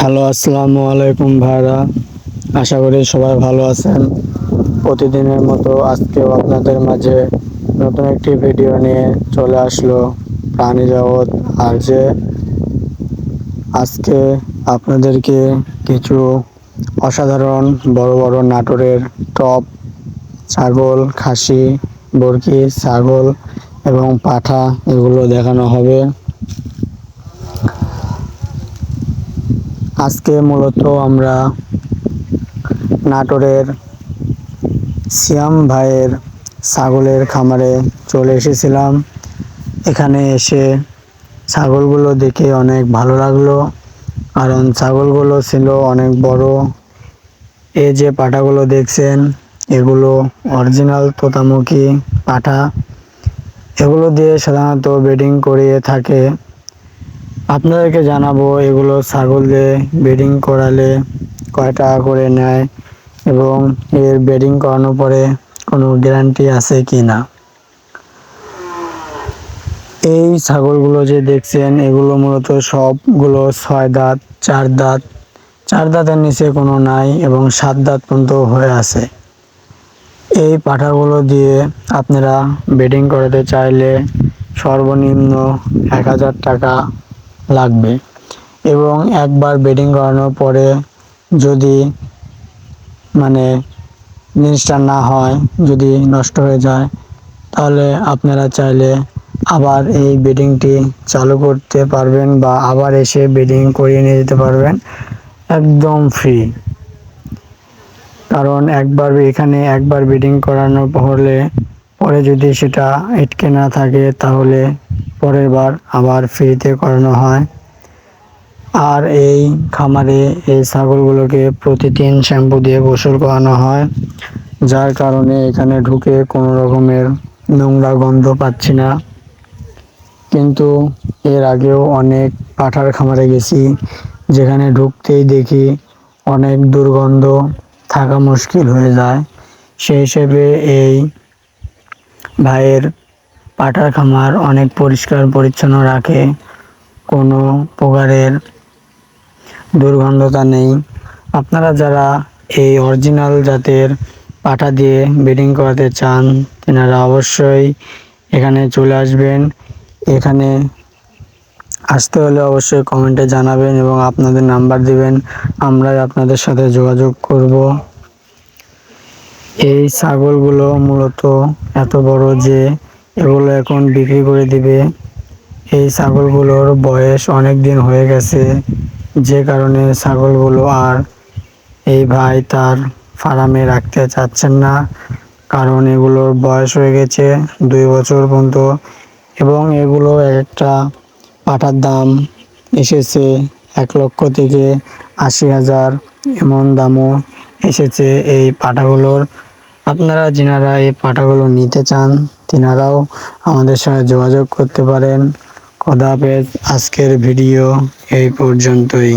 Hello, আসসালামু আলাইকুম ভাইরা। আশা করি সবাই ভালো আছেন। প্রতিদিনের মতো আজকেও আপনাদের মাঝে নতুন একটি ভিডিও নিয়ে চলে আসলো প্রাণী জগৎ। আর যে আজকে আপনাদেরকে কিছু অসাধারণ বড় বড় নাটোরের টপ ছাগল, খাসি, বরকি ছাগল এবং পাঠা এগুলো দেখানো হবে। আজকে মূলত আমরা নাটোরের সিয়াম ভাইয়ের ছাগলের খামারে চলে এসেছিলাম। এখানে এসে ছাগলগুলো দেখে অনেক ভালো লাগলো, কারণ ছাগলগুলো ছিল অনেক বড়। এই যে পাঠাগুলো দেখছেন, এগুলো অরিজিনাল তোতামুখী পাঠা। এগুলো দিয়ে সাধারণত ব্রিডিং করিয়ে থাকে। আপনাদেরকে জানাবো এগুলো ছাগল দিয়ে ব্রিডিং করালে কয় টাকা করে নেয় এবং এর ব্রিডিং করানোর পরে কোনো গ্যারান্টি আছে কি না। এই ছাগলগুলো যে দেখছেন, এগুলো মূলত সবগুলো 6 দাঁত, 4 দাঁত, 4 দাঁতের নিচে কোনো নাই এবং 7 দাঁত পর্যন্ত হয়ে আছে। এই পাঠাগুলো দিয়ে আপনারা ব্রিডিং করাতে চাইলে সর্বনিম্ন 1000 টাকা লাগবে এবং একবার ব্রিডিং করানোর পরে যদি জিনিসটা না হয়, যদি নষ্ট হয়ে যায়, তাহলে আপনারা চাইলে আবার এই ব্রিডিংটি চালু করতে পারবেন বা আবার এসে ব্রিডিং করিয়ে নিয়ে যেতে পারবেন একদম ফ্রি। কারণ একবার ব্রিডিং করানো হলে পরে যদি সেটা আটকে না থাকে, তাহলে পরের বার আবার ফ্রিতে করানো হয়। আর এই খামারে এই ছাগলগুলোকে প্রতিদিন শ্যাম্পু দিয়ে গোসল করানো হয়, যার কারণে এখানে ঢুকে কোনো রকমের নোংরা গন্ধ পাচ্ছি না। কিন্তু এর আগেও অনেক পাঠার খামারে গেছি, যেখানে ঢুকতেই দেখি অনেক দুর্গন্ধ, থাকা মুশকিল হয়ে যায়। সেই হিসেবে এই ভাইয়ের পাঠার খামার অনেক পরিষ্কার পরিচ্ছন্ন রাখে, কোনো প্রকারের দুর্গন্ধতা নেই। আপনারা যারা এই অরিজিনাল জাতের পাঠা দিয়ে ব্রিডিং করাতে চান, তেনারা অবশ্যই এখানে চলে আসবেন। এখানে আসতে হলে অবশ্যই কমেন্টে জানাবেন এবং আপনাদের নাম্বার দিবেন, আমরাই আপনাদের সাথে যোগাযোগ করব। এই ছাগলগুলো মূলত এত বড় যে এগুলো এখন বিক্রি করে দিবে। এই ছাগলগুলোর বয়স অনেক দিন হয়ে গেছে, যে কারণে ছাগলগুলো আর এই ভাই তার ফার্মে রাখতে চাচ্ছেন না, কারণ এগুলোর বয়স হয়ে গেছে 2 বছর পর্যন্ত এবং এগুলো একটা পাঠার দাম এসেছে 1 লক্ষ থেকে 80,000, এমন দামও এসেছে এই পাঠাগুলোর। আপনারা যিনারা এই পাঠাগুলো নিতে চান, তিনারাও আমাদের সাথে যোগাযোগ করতে পারেন। খোদা হাফেজ। আজকের ভিডিও এই পর্যন্তই।